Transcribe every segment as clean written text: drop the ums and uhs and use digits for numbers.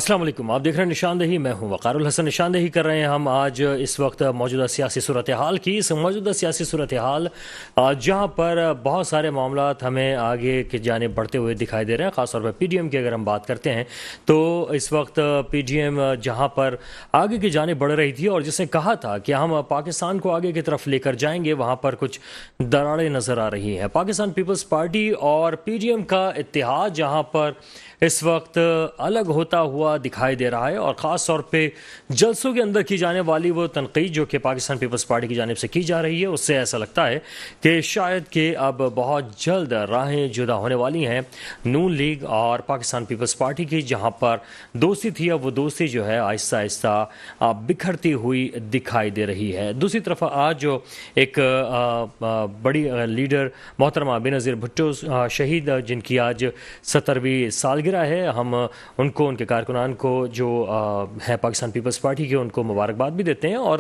السلام علیکم، آپ دیکھ رہے ہیں نشاندہی. میں ہوں وقار الحسن. نشاندہی کر رہے ہیں ہم آج اس وقت موجودہ سیاسی صورتحال کی. اس موجودہ سیاسی صورتحال جہاں پر بہت سارے معاملات ہمیں آگے کی جانب بڑھتے ہوئے دکھائی دے رہے ہیں، خاص طور پر پی ڈی ایم کی اگر ہم بات کرتے ہیں تو اس وقت پی ڈی ایم جہاں پر آگے کی جانب بڑھ رہی تھی اور جس نے کہا تھا کہ ہم پاکستان کو آگے کی طرف لے کر جائیں گے، وہاں پر کچھ دراڑیں نظر آ رہی ہیں. پاکستان پیپلز پارٹی اور پی ڈی ایم کا اتحاد جہاں پر اس وقت الگ ہوتا ہوا دکھائی دے رہا ہے، اور خاص طور پہ جلسوں کے اندر کی جانے والی وہ تنقید جو کہ پاکستان پیپلز پارٹی کی جانب سے کی جا رہی ہے، اس سے ایسا لگتا ہے کہ شاید کہ اب بہت جلد راہیں جدا ہونے والی ہیں نون لیگ اور پاکستان پیپلز پارٹی کی. جہاں پر دوستی تھی اب وہ دوستی جو ہے آہستہ آہستہ بکھرتی ہوئی دکھائی دے رہی ہے. دوسری طرف آج جو ایک بڑی لیڈر محترمہ بینظیر بھٹو شہید، جن کی آج 70ویں سالگرہ ہے، ہم ان کو، ان کے کارکنان کو جو ہے پاکستان پیپلز پارٹی کے، ان کو مبارکباد بھی دیتے ہیں. اور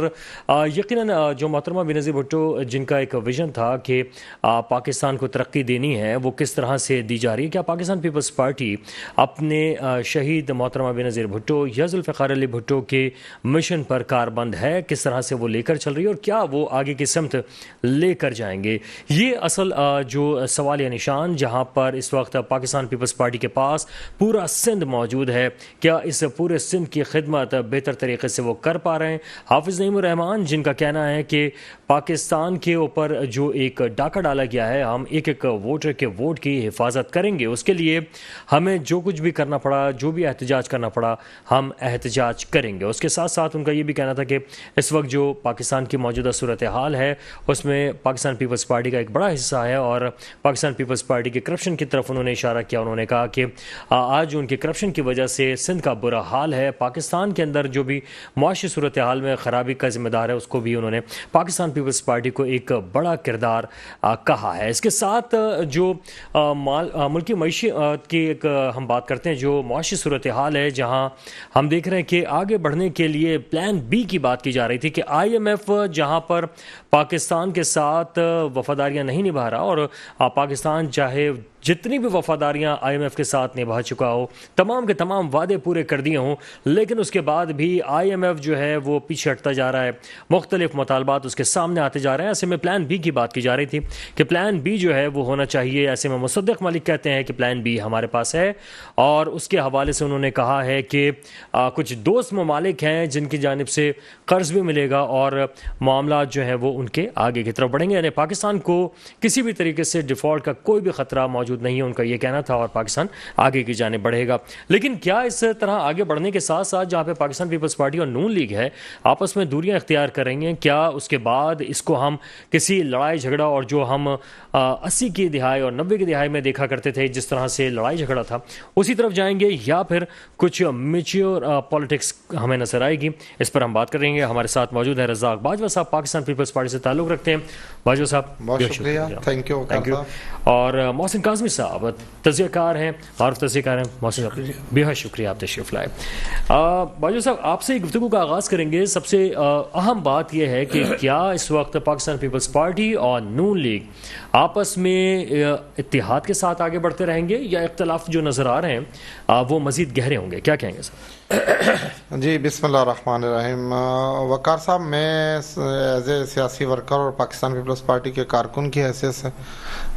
یقیناً جو محترمہ بینظیر بھٹو جن کا ایک ویژن تھا کہ پاکستان کو ترقی دینی ہے، وہ کس طرح سے دی جا رہی ہے. کیا پاکستان پیپلز پارٹی اپنے شہید محترمہ بینظیر بھٹو یا ذوالفقار علی بھٹو کے مشن پر کاربند ہے؟ کس طرح سے وہ لے کر چل رہی ہے اور کیا وہ آگے کی سمت لے کر جائیں گے؟ یہ اصل جو سوال یا نشان جہاں پر اس وقت پاکستان پیپلز پارٹی کے پاس پورا سندھ موجود ہے، کیا اس پورے سندھ کی خدمت بہتر طریقے سے وہ کر پا رہے ہیں؟ حافظ نعیم الرحمان جن کا کہنا ہے کہ پاکستان کے اوپر جو ایک ڈاکہ ڈالا گیا ہے، ہم ایک ایک ووٹر کے ووٹ کی حفاظت کریں گے، اس کے لیے ہمیں جو کچھ بھی کرنا پڑا، جو بھی احتجاج کرنا پڑا، ہم احتجاج کریں گے. اس کے ساتھ ساتھ ان کا یہ بھی کہنا تھا کہ اس وقت جو پاکستان کی موجودہ صورتحال ہے اس میں پاکستان پیپلز پارٹی کا ایک بڑا حصہ ہے، اور پاکستان پیپلز پارٹی کے کرپشن کی طرف انہوں نے اشارہ کیا. انہوں نے کہا کہ آج ان کے کرپشن کی وجہ سے سندھ کا برا حال ہے. پاکستان کے اندر جو بھی معاشی صورتحال میں خرابی کا ذمہ دار ہے، اس کو بھی انہوں نے پاکستان پیپلز پارٹی کو ایک بڑا کردار کہا ہے. اس کے ساتھ جو ملکی معیشت کی ایک ہم بات کرتے ہیں، جو معاشی صورتحال ہے، جہاں ہم دیکھ رہے ہیں کہ آگے بڑھنے کے لیے پلان بی کی بات کی جا رہی تھی کہ آئی ایم ایف جہاں پر پاکستان کے ساتھ وفاداریاں نہیں نبھا رہا، اور پاکستان چاہے جتنی بھی وفاداریاں آئی ایم ایف کے ساتھ نبھا چکا ہو، تمام کے تمام وعدے پورے کر دیے ہوں، لیکن اس کے بعد بھی آئی ایم ایف جو ہے وہ پیچھے ہٹتا جا رہا ہے، مختلف مطالبات اس کے سامنے آتے جا رہے ہیں. ایسے میں پلان بی کی بات کی جا رہی تھی کہ پلان بی جو ہے وہ ہونا چاہیے. ایسے میں مصدق ملک کہتے ہیں کہ پلان بی ہمارے پاس ہے، اور اس کے حوالے سے انہوں نے کہا ہے کہ کچھ دوست ممالک ہیں جن کی جانب سے قرض بھی ملے گا اور معاملات جو ہیں وہ ان کے آگے کی طرف بڑھیں گے. یعنی پاکستان کو کسی بھی طریقے سے ڈیفالٹ کا کوئی بھی خطرہ موجود نہیں ہے، ان کا یہ کہنا تھا، اور پاکستان آگے کی جانب بڑھے گا. لیکن کیا اس طرح آگے بڑھنے کے ساتھ ساتھ جہاں پہ پاکستان پیپلز پارٹی اور نون لیگ ہے آپس میں دوریاں اختیار کریں گے، کیا اس کے بعد اس کو ہم کسی لڑائی جھگڑا، اور جو ہم 80 کی دہائی اور 90 کی دہائی میں دیکھا کرتے تھے جس طرح سے لڑائی جھگڑا تھا، اسی طرف جائیں گے، یا پھر کچھ میچیور پالیٹکس ہمیں نظر آئے گی؟ اس پر ہم بات کریں گے. ہمارے ساتھ موجود ہے رزاق باجوہ صاحب، پاکستان پیپلز پارٹی سے تعلق رکھتے ہیں. باجوہ صاحب بہت شکریہ، تھینک یو. اور محسن کاظمی صاحب تجزیہ کار ہیں، معروف تجزیہ کار ہیں. محسن صاحب بہت شکریہ، آپ تشریف لائے. باجوہ صاحب آپ سے گفتگو کا آغاز کریں گے. سب سے اہم بات یہ ہے کہ کیا اس وقت پاکستان پیپلز پارٹی اور نون لیگ آپس میں اتحاد کے ساتھ آگے بڑھتے رہیں گے، یا اختلاف جو نظر آ رہے ہیں وہ مزید گہرے ہوں گے؟ کیا کہیں گے صاحب؟ جی بسم اللہ الرحمن الرحیم. وقار صاحب، میں ایز اے سیاسی ورکر اور پاکستان پیپلز پارٹی کے کارکن کی حیثیت سے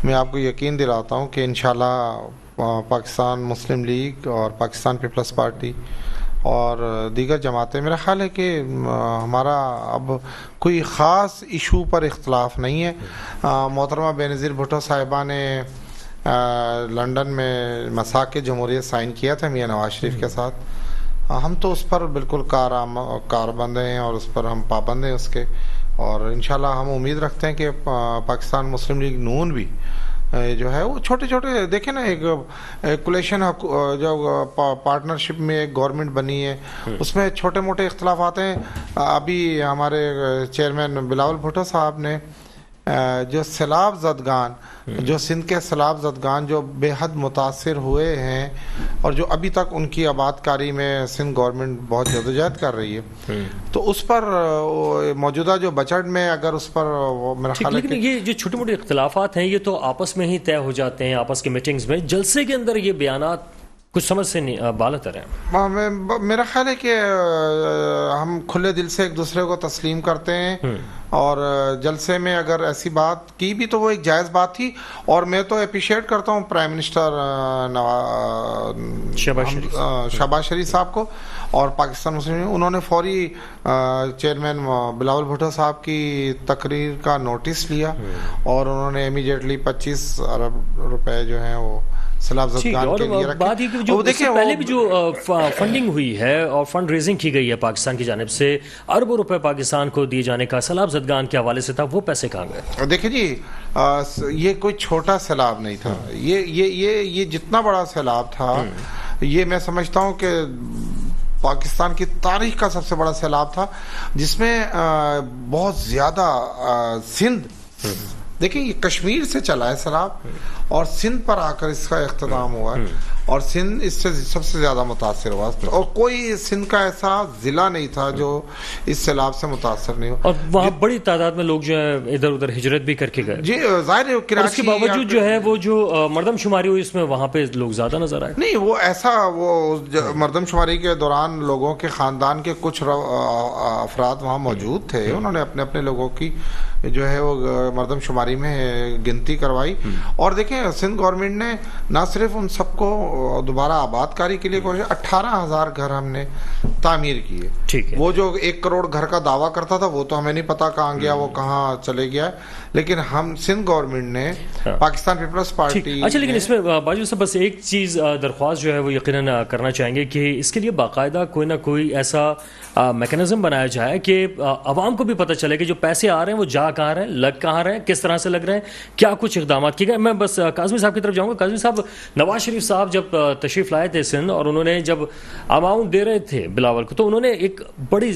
میں آپ کو یقین دلاتا ہوں کہ انشاءاللہ پاکستان مسلم لیگ اور پاکستان پیپلز پارٹی اور دیگر جماعتیں، میرا خیال ہے کہ ہمارا اب کوئی خاص ایشو پر اختلاف نہیں ہے. محترمہ بینظیر بھٹو صاحبہ نے لنڈن میں مساق جمہوریت سائن کیا تھا میاں نواز شریف کے ساتھ. ہم تو اس پر بالکل کاربند ہیں اور اس پر ہم پابند ہیں اس کے، اور انشاءاللہ ہم امید رکھتے ہیں کہ پاکستان مسلم لیگ نون بھی جو ہے وہ چھوٹے چھوٹے، دیکھیں نا، ایک کولیشن جو پارٹنرشپ میں ایک گورنمنٹ بنی ہے، اس میں چھوٹے موٹے اختلافات ہیں. ابھی ہمارے چیئرمین بلاول بھٹو صاحب نے جو سیلاب زدگان، جو سندھ کے سیلاب زدگان جو بے حد متاثر ہوئے ہیں، اور جو ابھی تک ان کی آباد کاری میں سندھ گورنمنٹ بہت جدوجہد کر رہی ہے، تو اس پر موجودہ جو بجٹ میں اگر اس پر میرا خیال ہے کہ یہ جو چھوٹے موٹے اختلافات ہیں یہ تو آپس میں ہی طے ہو جاتے ہیں، آپس کے میٹنگز میں. جلسے کے اندر یہ بیانات کچھ سمجھ سے نہیں بالاتر ہیں. میرا خیال ہے کہ ہم کھلے دل سے ایک دوسرے کو تسلیم کرتے ہیں اور جلسے میں اگر ایسی بات کی بھی تو وہ ایک جائز بات تھی. اور میں تو اپریشیٹ کرتا ہوں پرائم منسٹر شہباز شریف صاحب کو اور پاکستان مسلم، انہوں نے فوری چیئرمین بلاول بھٹو صاحب کی تقریر کا نوٹس لیا اور انہوں نے امیڈیٹلی 25 ارب روپے جو ہیں وہ سیلاب زدگان کے لیے رکھے. بات یہ کہ جو اس سے پہلے بھی جو فنڈنگ ہوئی ہے اور فنڈ ریزنگ کی گئی ہے پاکستان کی جانب سے، اربوں روپے پاکستان کو دیے جانے کا سیلاب زدگان کے حوالے سے تھا، وہ پیسے کہاں گئے؟ دیکھیں جی، یہ کوئی چھوٹا سیلاب نہیں تھا، یہ جتنا بڑا سیلاب تھا، یہ میں سمجھتا ہوں کہ پاکستان کی تاریخ کا سب سے بڑا سیلاب تھا، جس میں بہت زیادہ سندھ، دیکھیں یہ کشمیر سے چلا ہے سیلاب اور سندھ پر آ کر اس کا اختتام ہوا ہے اور سندھ اس سے سب سے زیادہ متاثر ہوا اور کوئی سندھ کا ایسا ضلع نہیں تھا جو اس سیلاب سے متاثر نہیں ہوا. اور وہاں بڑی تعداد میں لوگ جو ہے ادھر ادھر ہجرت بھی کر کے گئے. جی ظاہر ہے، اس کے باوجود جو ہے وہ جو مردم شماری ہوئی اس میں وہاں پہ لوگ زیادہ نظر آئے. نہیں، وہ ایسا وہ مردم شماری کے دوران لوگوں کے خاندان کے کچھ افراد وہاں موجود تھے، انہوں نے اپنے اپنے لوگوں کی جو ہے وہ مردم شماری میں گنتی کروائی. اور دیکھیں سندھ گورنمنٹ نے نہ صرف ان سب کو دوبارہ آباد کاری کے لیے کوشش، 18,000 گھر ہم نے تعمیر کیے. ٹھیک ہے، وہ جو 1 کروڑ گھر کا دعویٰ کرتا تھا وہ تو ہمیں نہیں پتا کہاں گیا، وہ کہاں چلے گیا، لیکن ہم سندھ گورنمنٹ نے پاکستان پیپلز پارٹی. اچھا، لیکن اس میں باجو صاحب بس ایک چیز درخواست جو ہے وہ یقیناً کرنا چاہیں گے کہ اس کے لیے باقاعدہ کوئی نہ کوئی ایسا میکانزم بنایا جائے کہ عوام کو بھی پتہ چلے کہ جو پیسے آ رہے ہیں وہ جا کہاں رہے ہیں، لگ کہاں رہے ہیں، کس طرح سے لگ رہے ہیں، کیا کچھ اقدامات کیے گئے. میں بس کاظمی صاحب کی طرف جاؤں گا. کاظمی صاحب، نواز شریف صاحب جب تشریف لائے تھے سندھ اور انہوں نے جب اماؤنٹ دے رہے تھے بلاول کو، تو انہوں نے ایک بڑی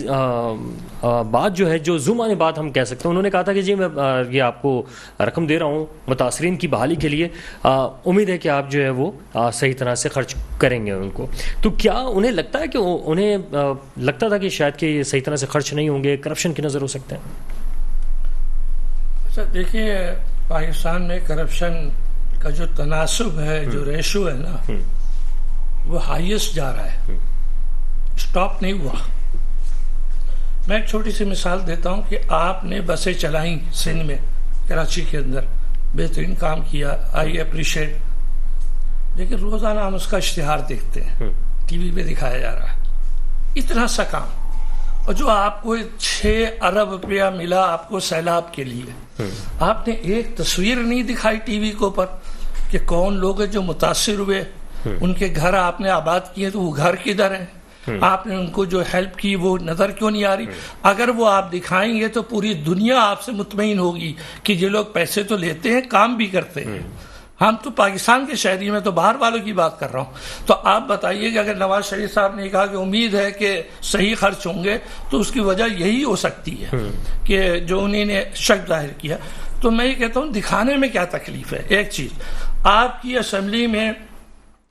بات جو ہے جو زمانے بات ہم کہہ سکتے ہیں، انہوں نے کہا تھا کہ جی میں یہ آپ کو رقم دے رہا ہوں متاثرین کی بحالی کے لیے، امید ہے کہ آپ جو ہے وہ صحیح طرح سے خرچ کریں گے ان کو. تو کیا انہیں لگتا ہے کہ انہیں لگتا تھا کہ شاید کہ یہ صحیح طرح سے خرچ نہیں ہوں گے، کرپشن کی نظر ہو سکتے ہیں؟ اچھا دیکھیے، پاکستان میں کرپشن کا جو تناسب ہے، جو ریشو ہے نا، وہ ہائیسٹ جا رہا ہے، سٹاپ نہیں ہوا. میں ایک چھوٹی سی مثال دیتا ہوں کہ آپ نے بسیں چلائیں سندھ میں، کراچی کے اندر، بہترین کام کیا، آئی اپریشیٹ. لیکن روزانہ ہم اس کا اشتہار دیکھتے ہیں، ٹی وی پہ دکھایا جا رہا ہے اتنا سا کام، اور جو آپ کو 6 ارب روپیہ ملا آپ کو سیلاب کے لیے، آپ نے ایک تصویر نہیں دکھائی ٹی وی کے اوپر کہ کون لوگ ہیں جو متاثر ہوئے، ان کے گھر آپ نے آباد کیے تو وہ گھر کدھر ہیں، آپ نے ان کو جو ہیلپ کی وہ نظر کیوں نہیں آ رہی. اگر وہ آپ دکھائیں گے تو پوری دنیا آپ سے مطمئن ہوگی کہ یہ لوگ پیسے تو لیتے ہیں، کام بھی کرتے ہیں. ہم تو پاکستان کے شہری، میں تو باہر والوں کی بات کر رہا ہوں. تو آپ بتائیے کہ اگر نواز شریف صاحب نے کہا کہ امید ہے کہ صحیح خرچ ہوں گے، تو اس کی وجہ یہی ہو سکتی ہے کہ جو انہیں نے شک ظاہر کیا. تو میں یہ کہتا ہوں دکھانے میں کیا تکلیف ہے. ایک چیز، آپ کی اسمبلی میں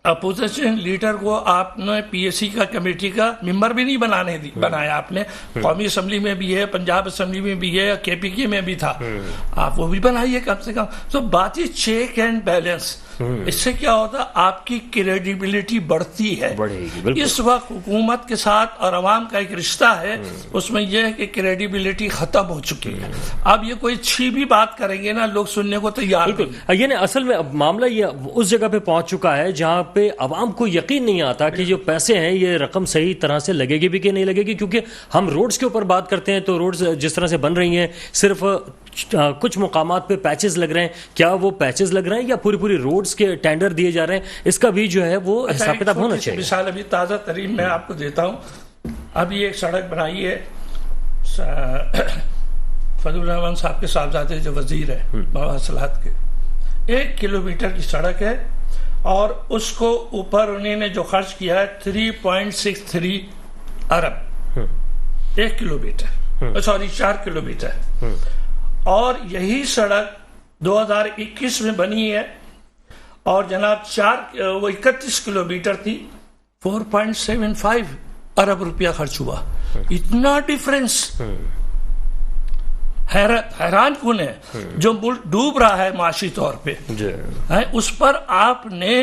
اپوزیشن لیڈر کو آپ نے پی ایس سی کا کمیٹی کا ممبر بھی نہیں بنایا. آپ نے قومی اسمبلی میں بھی ہے، پنجاب اسمبلی میں بھی ہے، کے پی کے میں بھی تھا، آپ وہ بھی بنائیے کم سے کم. تو بات ہی چیک اینڈ بیلنس، اس سے کیا ہوتا، آپ کی کریڈیبلٹی بڑھتی ہے. اس وقت حکومت کے ساتھ اور عوام کا ایک رشتہ ہے، اس میں یہ ہے کہ کریڈیبلٹی ختم ہو چکی ہے. اب یہ کوئی اچھی بھی بات کریں گے نا، لوگ سننے کو تیار نہیں. یعنی اصل میں معاملہ یہ اس جگہ پہ پہنچ چکا ہے جہاں پہ عوام کو یقین نہیں آتا کہ جو پیسے ہیں یہ رقم صحیح طرح سے لگے گی بھی کہ نہیں لگے گی. کیونکہ ہم روڈز کے اوپر بات کرتے ہیں تو روڈز جس طرح سے بن رہی ہیں، صرف کچھ مقامات پہ پیچز لگ رہے ہیں. کیا وہ پیچز لگ رہے ہیں یا پوری روڈز کے ٹینڈر دیے جا رہے ہیں؟ اس کا بھی جو ہے وہ حساب کتاب ہونا چاہیے. مثال ابھی تازہ ترین میں آپ کو دیتا ہوں. ابھی ایک سڑک بنائی ہے فضل الرحمان صاحب کے صاحبزادے جو وزیر ہیں مواصلات کے، 1 کلومیٹر کی سڑک ہے اور اس کو اوپر انہوں نے جو خرچ کیا ہے 3.63 ارب 1 کلومیٹر، سوری 4 کلومیٹر. اور یہی سڑک 2021 میں بنی ہے اور جناب 31 کلومیٹر تھی، 4.75 ارب روپیہ خرچ ہوا. اتنا ڈیفرنس، حیران کن ہے. جو ملک ڈوب رہا ہے معاشی طور پہ، اس پر آپ نے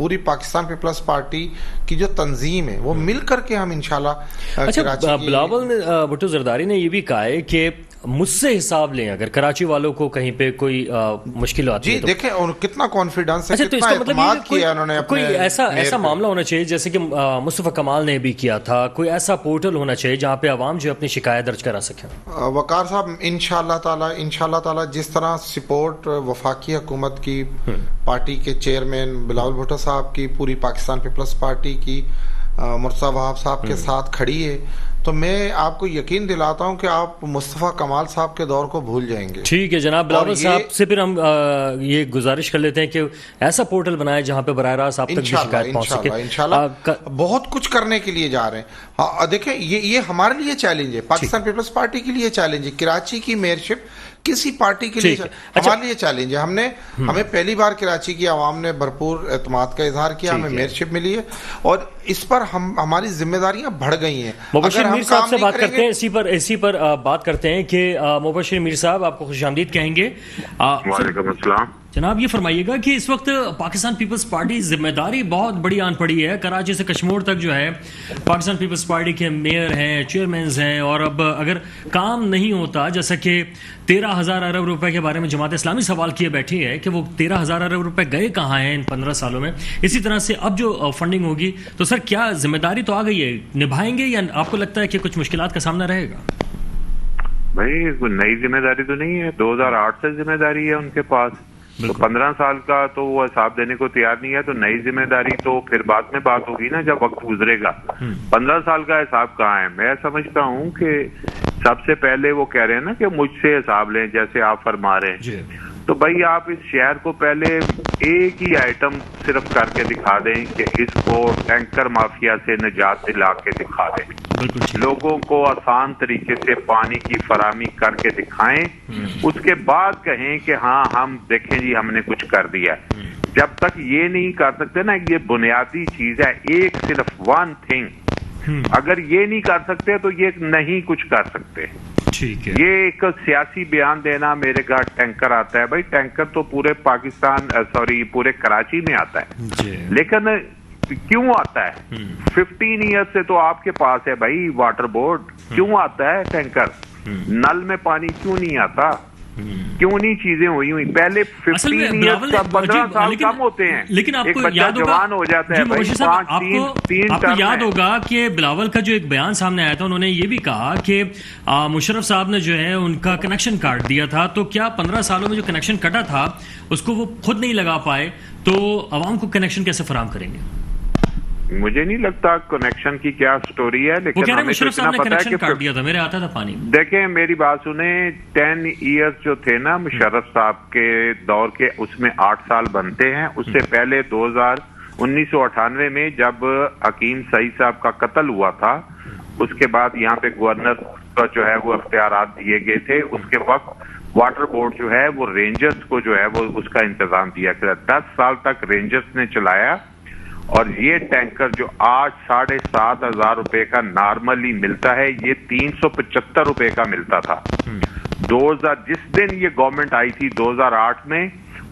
پوری پاکستان پیپلز پارٹی کی جو تنظیم ہے وہ مل کر کے ہم انشاءاللہ اچھا بلاول بھٹو زرداری نے یہ بھی کہا ہے کہ مجھ سے حساب لیں اگر کراچی والوں کو کہیں پہ کوئی مشکل آتی ہے جی دیکھیں اور کتنا کانفیڈنس ہے، کتنا اعتماد کیا انہوں نے کوئی ایسا معاملہ ہونا چاہیے جیسے کہ مصطفیٰ کمال نے بھی کیا تھا، کوئی ایسا پورٹل ہونا چاہیے جہاں پہ عوام جو اپنی شکایت درج کرا سکیں۔ وقار صاحب انشاءاللہ تعالی جس طرح سپورٹ وفاقی حکومت کی، پارٹی کے چیئرمین بلاول بھٹو صاحب کی، پوری پاکستان پیپلز پارٹی کی مرتضیٰ وہاب صاحب کے ساتھ کھڑی ہے، تو میں آپ کو یقین دلاتا ہوں کہ آپ مصطفیٰ کمال صاحب کے دور کو بھول جائیں گے۔ ٹھیک ہے جناب بلاول صاحب سے پھر ہم یہ گزارش کر لیتے ہیں کہ ایسا پورٹل بنائے جہاں پہ براہ راست آپ تک بھی شکایت پہنچ سکے۔ انشاءاللہ بہت کچھ کرنے کے لیے جا رہے ہیں۔ دیکھیں یہ ہمارے لیے چیلنج ہے، پاکستان پیپلز پارٹی کے لیے چیلنج ہے، کراچی کی میئرشپ کسی پارٹی کے لیے ہمارے لیے چیلنج ہے۔ ہمیں پہلی بار کراچی کی عوام نے بھرپور اعتماد کا اظہار کیا، ہمیں میئرشپ ملی ہے اور اس پر ہماری ذمہ داریاں بڑھ گئی ہیں۔ مبشر میر صاحب سے بات کرتے ہیں، اسی پر بات کرتے ہیں کہ مبشر میر صاحب آپ کو خوش آمدید کہیں گے۔ وعلیکم السلام جناب یہ فرمائیے گا کہ اس وقت پاکستان پیپلز پارٹی ذمہ داری بہت بڑی آن پڑی ہے، کراچی سے کشمیر تک جو ہے پاکستان پیپلز پارٹی کے میئر ہیں، چیئرمینز ہیں، اور اب اگر کام نہیں ہوتا، جیسا کہ 13,000 ارب روپے کے بارے میں جماعت اسلامی سوال کیے بیٹھی ہے کہ وہ 13,000 ارب روپے گئے کہاں ہیں ان 15 سالوں میں، اسی طرح سے اب جو فنڈنگ ہوگی تو سر کیا ذمہ داری تو آ گئی ہے، نبھائیں گے یا آپ کو لگتا ہے کہ کچھ مشکلات کا سامنا رہے گا؟ بھائی کوئی نئی ذمہ داری تو نہیں ہے، 2008 سے ذمہ داری ہے ان کے پاس، تو 15 سال کا تو وہ حساب دینے کو تیار نہیں ہے، تو نئی ذمہ داری تو پھر بعد میں بات ہوگی نا جب وقت گزرے گا۔ 15 سال کا حساب کہاں ہے؟ میں سمجھتا ہوں کہ سب سے پہلے وہ کہہ رہے ہیں نا کہ مجھ سے حساب لیں، جیسے آپ فرما رہے ہیں، تو بھائی آپ اس شہر کو پہلے ایک ہی آئٹم صرف کر کے دکھا دیں کہ اس کو ٹینکر مافیا سے نجات دلا کے دکھا دیں، لوگوں کو آسان طریقے سے پانی کی فراہمی کر کے دکھائیں، اس کے بعد کہیں کہ ہاں ہم دیکھیں جی ہم نے کچھ کر دیا۔ جب تک یہ نہیں کر سکتے نا، یہ بنیادی چیز ہے، ایک صرف ون تھنگ، اگر یہ نہیں کر سکتے تو یہ نہیں کچھ کر سکتے۔ یہ ایک سیاسی بیان دینا میرے گھر ٹینکر آتا ہے، بھائی ٹینکر تو پورے پاکستان پورے کراچی میں آتا ہے، لیکن کیوں آتا ہے؟ 15 ایئر سے تو آپ کے پاس ہے بھائی واٹر بورڈ، کیوں آتا ہے ٹینکر؟ نل میں پانی کیوں نہیں آتا؟ کیوں نہیں چیزیں ہوئی پہلے 15 ایئرز کا 15 سال کم ہوتے ہیں، لیکن آپ ایک کو بچہ یاد ہوگا جوان ہو جاتا ہے بھائی، آپ کو یاد ہوگا کہ بلاول کا جو ایک بیان سامنے آیا تھا، انہوں نے یہ بھی کہا کہ مشرف صاحب نے جو ہے ان کا کنیکشن کاٹ دیا تھا، تو کیا 15 سالوں میں جو کنیکشن کٹا تھا اس کو وہ خود نہیں لگا پائے تو عوام کو کنیکشن کیسے فراہم کریں گے؟ مجھے نہیں لگتا کنیکشن کی کیا سٹوری ہے، لیکن ہمیں تو اتنا پتا ہے کہ میرے آتا تھا پانی۔ دیکھیں میری بات سنیں، 10 ایئرز جو تھے نا مشرف صاحب کے دور کے، اس میں 8 سال بنتے ہیں۔ اس سے پہلے 1998 میں جب حکیم سعید صاحب کا قتل ہوا تھا، اس کے بعد یہاں پہ گورنر کا جو ہے وہ اختیارات دیے گئے تھے، اس کے وقت واٹر بورڈ جو ہے وہ رینجرز کو جو ہے وہ اس کا انتظام دیا گیا، 10 سال تک رینجرز نے چلایا، اور یہ ٹینکر جو آج 7,500 روپے کا نارملی ملتا ہے، یہ 375 روپے کا ملتا تھا۔ جس دن یہ گورنمنٹ آئی تھی 2008 میں،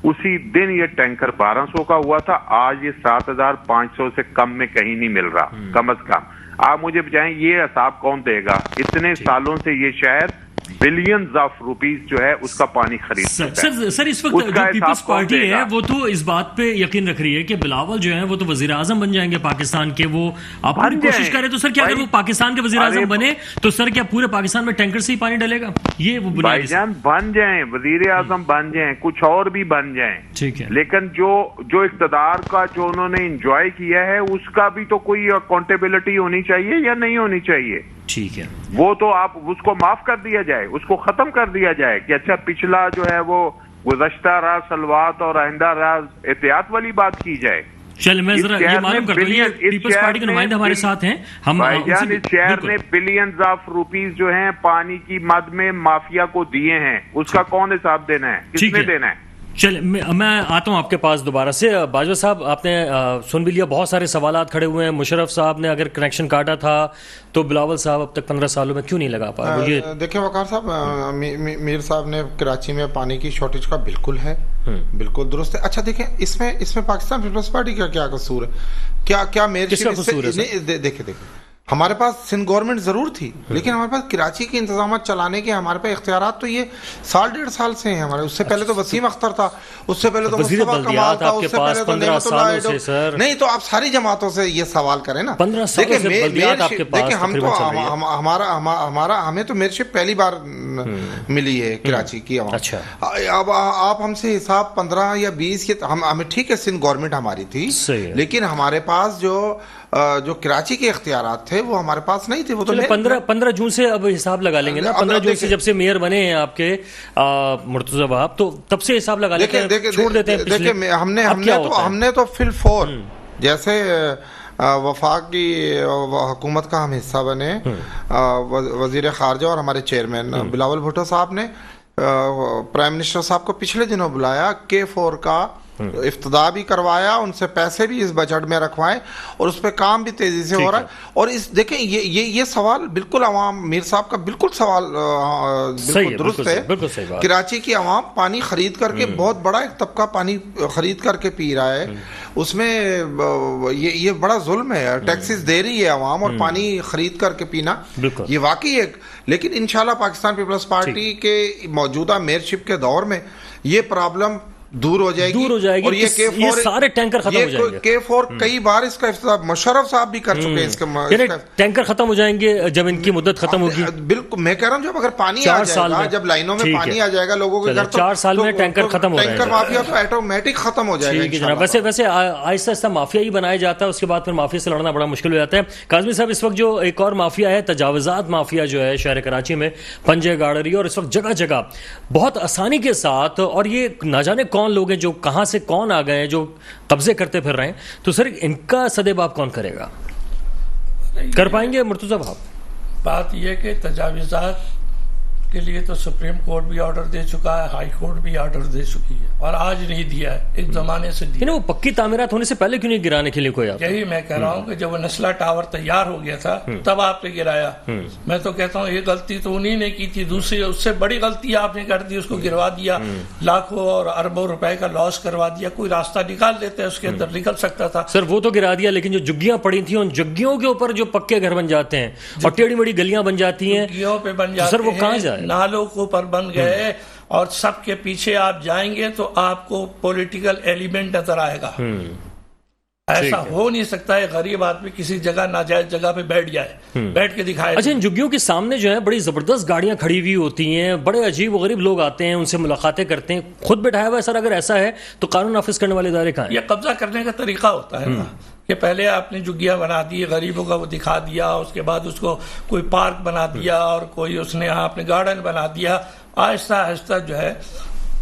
اسی دن یہ ٹینکر 1200 کا ہوا تھا، آج یہ 7,500 سے کم میں کہیں نہیں مل رہا، کم از کم۔ آپ مجھے بتائیں یہ حساب کون دے گا؟ اتنے سالوں سے یہ شہر بلینز آف روپیز جو ہے اس کا پانی خرید سکتا ہے۔ سر اس وقت جو پیپلز پارٹی ہے وہ تو اس بات پہ یقین رکھ رہی ہے کہ بلاول جو ہے وہ تو وزیر اعظم بن جائیں گے پاکستان کے، وہ آپ پوری کوشش کریں، تو سر کیا اگر وہ پاکستان کے وزیر اعظم بنے تو سر کیا پورے پاکستان میں ٹینکر سے ہی پانی ڈلے گا؟ یہ وہ بھائی جان بن جائیں، وزیر اعظم بن جائیں، کچھ اور بھی بن جائیں، ٹھیک ہے، لیکن جو اقتدار کا جو انہوں نے انجوائے کیا ہے اس کا بھی تو کوئی اکاؤنٹیبلٹی ہونی چاہیے یا نہیں ہونی چاہیے؟ ٹھیک ہے، وہ تو آپ اس کو معاف کر دیا جائے، اس کو ختم کر دیا جائے کہ اچھا پچھلا جو ہے وہ گزشتہ راز سلوات اور آئندہ راز احتیاط والی بات کی جائے۔ چل میں ذرا یہ معلوم کرتا ہوں، یہ پیپلز پارٹی کے نمائندے ہمارے ساتھ ہیں، ہم بھائی جان اس شہر نے بلینز آف روپیز جو ہیں پانی کی مد میں مافیا کو دیے ہیں، اس کا کون حساب دینا ہے؟ کس نے دینا ہے؟ چلے میں آتا ہوں آپ کے پاس دوبارہ سے۔ باجوہ صاحب آپ نے سن بھی لیا، بہت سارے سوالات کھڑے ہوئے ہیں، مشرف صاحب نے اگر کنیکشن کاٹا تھا تو بلاول صاحب اب تک 15 سالوں میں کیوں نہیں لگا پائے؟ دیکھیں وقار صاحب، میر صاحب نے کراچی میں پانی کی شارٹیج کا بالکل ہے، بالکل درست ہے. اچھا دیکھیں اس میں پاکستان پیپلز پارٹی کا کیا قصور ہے؟ کیا میئر دیکھیں ہمارے پاس سندھ گورنمنٹ ضرور تھی لیکن ہمارے پاس کراچی کے انتظامات چلانے کے ہمارے پاس اختیارات تو یہ 1.5 سال سے ہیں ہمارے. اس سے پہلے تو وسیم اختر تھا, اس سے پہلے تو مصطفیٰ کمال تھا, اس سے پہلے تو نعمت اللہ. نہیں تو آپ ساری جماعتوں سے یہ سوال کریں نا. دیکھیں ہم تو ہمیں تو میئرشپ پہلی بار ملی ہے کراچی کی عوام. اب آپ ہم سے حساب 15 یا 20 ہمیں ٹھیک ہے سندھ گورنمنٹ ہماری تھی لیکن ہمارے پاس جو کراچی کے اختیارات تھے وہ ہمارے پاس نہیں تھے. وہ تو 15 جون سے اب حساب لگا لیں گے نا. 15 جون سے جب سے میئر بنے ہیں آپ کے مرتضی بھاب تو تب سے حساب لگا لیتے ہیں, چھوڑ دیتے ہیں. دیکھیں ہم نے تو فی الفور جیسے وفاق کی حکومت کا ہم حصہ بنے, وزیر خارجہ اور ہمارے چیئرمین بلاول بھٹو صاحب نے پرائم منسٹر صاحب کو پچھلے دنوں بلایا, K4 کا افتتاح بھی کروایا, ان سے پیسے بھی اس بجٹ میں رکھوائے اور اس پہ کام بھی تیزی سے ہو رہا ہے. اور دیکھیں یہ سوال بالکل عوام میر صاحب کا بالکل سوال بالکل درست ہے. کراچی کی عوام پانی خرید کر کے بہت بڑا ایک طبقہ پانی خرید کر کے پی رہا ہے. اس میں یہ بڑا ظلم ہے. ٹیکسز دے رہی ہے عوام اور پانی خرید کر کے پینا یہ واقعی ایک. لیکن انشاءاللہ پاکستان پیپلز پارٹی کے موجودہ میئرشپ کے دور میں یہ پرابلم دور ہو جائے گی اور یہ سارے ٹینکر ختم ہو جائیں گے. K4 کئی بار اس کا افتتاح مشرف صاحب بھی کر چکے ہیں. ٹینکر ختم ہو جائیں گے جب ان کی مدت ختم ہوگی. بالکل میں کہہ رہا ہوں جب اگر پانی آ جائے گا, جب لائنوں میں پانی آ جائے گا لوگوں کے گھر, 4 سال میں ٹینکر ختم ہو ٹینکر مافیا تو آٹومیٹک ختم ہو جائے گا. ویسے آہستہ آہستہ مافیا ہی بنایا جاتا ہے, اس کے بعد پھر مافیا سے لڑنا بڑا مشکل ہو جاتا ہے. کاظمی صاحب اس وقت جو ایک اور مافیا ہے تجاوزات مافیا جو ہے شہر کراچی میں پنجے گاڑ رہی ہے اور اس وقت جگہ جگہ بہت آسانی کے ساتھ, اور یہ نہ جانے کون لوگ ہیں جو کہاں سے کون آ گئے ہیں جو قبضے کرتے پھر رہے ہیں. تو سر ان کا سدباب کون کرے گا؟ کر پائیں گے مرتضی بھاب؟ بات یہ کہ تجاوزات کے لیے تو سپریم کورٹ بھی آرڈر دے چکا ہے, ہائی کورٹ بھی آرڈر دے چکی ہے اور آج نہیں دیا ہے, ایک زمانے سے دیا. وہ پکی تعمیرات ہونے سے پہلے کیوں نہیں گرانے کے لیے کوئی؟ یہی میں کہہ رہا ہوں کہ جب وہ نسلہ ٹاور تیار ہو گیا تھا تب آپ نے گرایا. میں تو کہتا ہوں یہ غلطی تو انہی نے کی تھی, دوسری اس سے بڑی غلطی آپ نے کر دی, اس کو گروا دیا, لاکھوں اور اربوں روپے کا لاس کروا دیا. کوئی راستہ نکال دیتے اس کے اندر نکل سکتا تھا. سر وہ تو گرا دیا لیکن جو جگیاں پڑی تھیں ان جگیوں کے اوپر جو پکے گھر بن جاتے ہیں اور ٹیڑھی بڑی گلیاں بن جاتی ہیں, جگیوں پہ بن جاتے سر وہ کہاں جائے؟ نالوں کو بن گئے اور سب کے پیچھے آپ جائیں گے تو آپ کو پولیٹیکل ایلیمنٹ نظر آئے گا. ایسا ہو نہیں سکتا ہے غریب آدمی کسی جگہ ناجائز جگہ پہ بیٹھ جائے, بیٹھ کے دکھائے. اچھا ان جگیوں کے سامنے جو ہے بڑی زبردست گاڑیاں کھڑی ہوئی ہوتی ہیں, بڑے عجیب و غریب لوگ آتے ہیں, ان سے ملاقاتیں کرتے ہیں, خود بٹھایا ہوا ہے. سر اگر ایسا ہے تو قانون نافذ کرنے والے ادارے کہاں ہیں؟ یہ قبضہ کرنے کا طریقہ ہوتا ہے نا کہ پہلے آپ نے جگیاں بنا دی, غریبوں کا وہ دکھا دیا, اس کے بعد اس کو کوئی پارک بنا دیا اور کوئی اس نے آپ نے گارڈن بنا دیا. آہستہ آہستہ جو ہے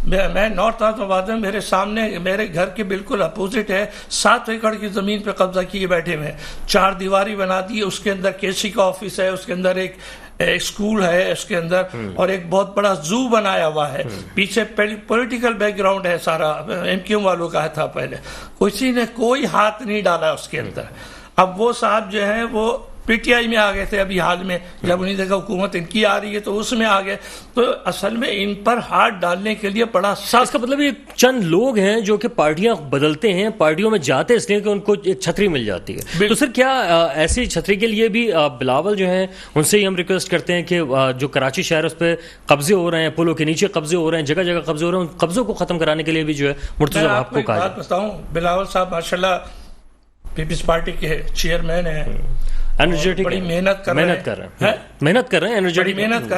میں نارتھ آباد میں میرے سامنے میرے گھر کے بالکل اپوزٹ ہے 7 ایکڑ کی زمین پہ قبضہ کیے بیٹھے ہوئے, 4 دیواری بنا دی, اس کے اندر KC کا آفس ہے, اس کے اندر ایک اسکول ہے, اس کے اندر اور ایک بہت بڑا زو بنایا ہوا ہے. پیچھے پولیٹیکل بیک گراؤنڈ ہے سارا, MQ والوں کا تھا پہلے, کسی نے کوئی ہاتھ نہیں ڈالا اس کے اندر. اب وہ صاحب جو ہیں وہ PTI میں آ گئے تھے ابھی حال میں, جب انہیں دیکھا حکومت ان کی آ رہی ہے تو اس میں آ گئے. تو اصل میں ان پر ہاتھ ڈالنے کے لیے بڑا اس کا مطلب یہ چند لوگ ہیں جو کہ پارٹیاں بدلتے ہیں, پارٹیوں میں جاتے ہیں اس لیے کہ ان کو ایک چھتری مل جاتی ہے. تو سر کیا ایسی چھتری کے لیے بھی بلاول جو ہیں ان سے ہی ہم ریکویسٹ کرتے ہیں کہ جو کراچی شہر اس پہ قبضے ہو رہے ہیں, پلوں کے نیچے قبضے ہو رہے ہیں, جگہ جگہ قبضے ہو رہے ہیں, ان قبضوں کو ختم کرانے کے لیے بھی جو ہے مرتضی بھاب کو کہا بات بتاؤں, بلاول صاحب ماشاءاللہ پیپلز پارٹی کے چیئرمین ہیں, بڑی محنت کر رہے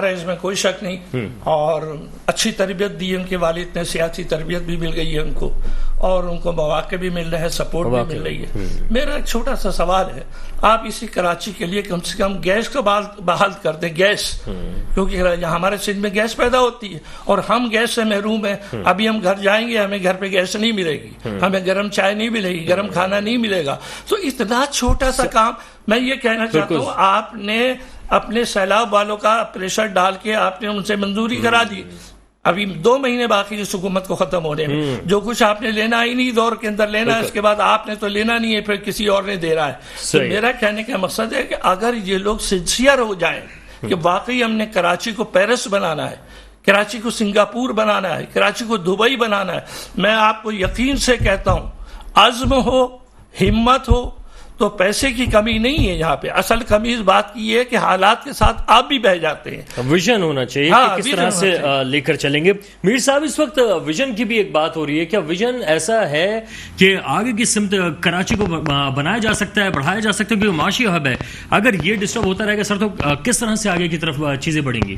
ہیں, اس میں کوئی شک نہیں, اور اچھی تربیت دی ان کے والد نے, سیاسی تربیت بھی مل گئی ہے ان کو اور ان کو مواقع بھی مل رہے ہیں, سپورٹ بھی مل رہی ہے. میرا ایک چھوٹا سا سوال ہے, آپ اسی کراچی کے لیے کم سے کم گیس کو بحال کر دیں, گیس, کیونکہ ہمارے سندھ میں گیس پیدا ہوتی ہے اور ہم گیس سے محروم ہیں. ابھی ہم گھر جائیں گے ہمیں گھر پہ گیس نہیں ملے گی, ہمیں گرم چائے نہیں ملے گی, گرم کھانا نہیں ملے گا. تو اتنا چھوٹا سا کام, میں یہ کہنا چاہتا ہوں آپ نے اپنے سیلاب والوں کا پریشر ڈال کے آپ نے ان سے منظوری کرا دی. ابھی 2 مہینے باقی اس حکومت کو ختم ہونے میں, جو کچھ آپ نے لینا ہی نہیں دور کے اندر لینا ہے, اس کے بعد آپ نے تو لینا نہیں ہے, پھر کسی اور نے دے رہا ہے. تو میرا کہنے کا مقصد ہے کہ اگر یہ لوگ سنسیئر ہو جائیں کہ واقعی ہم نے کراچی کو پیرس بنانا ہے, کراچی کو سنگاپور بنانا ہے, کراچی کو دبئی بنانا ہے. میں آپ کو یقین سے کہتا ہوں, عزم ہو, ہمت ہو تو پیسے کی کمی نہیں ہے یہاں پہ. اصل کمی اس بات کی ہے کہ حالات کے ساتھ آپ بھی بہ جاتے ہیں. ویژن ہونا چاہیے کہ کس طرح سے لے کر چلیں گے. میر صاحب, اس وقت ویژن کی بھی ایک بات ہو رہی ہے. کیا ویژن ایسا ہے کہ آگے کی سمت کراچی کو بنایا جا سکتا ہے, بڑھایا جا سکتا ہے, کیونکہ معاشی ہب ہے, اگر یہ ڈسٹرب ہوتا رہے گا سر تو کس طرح سے آگے کی طرف چیزیں بڑھیں گی؟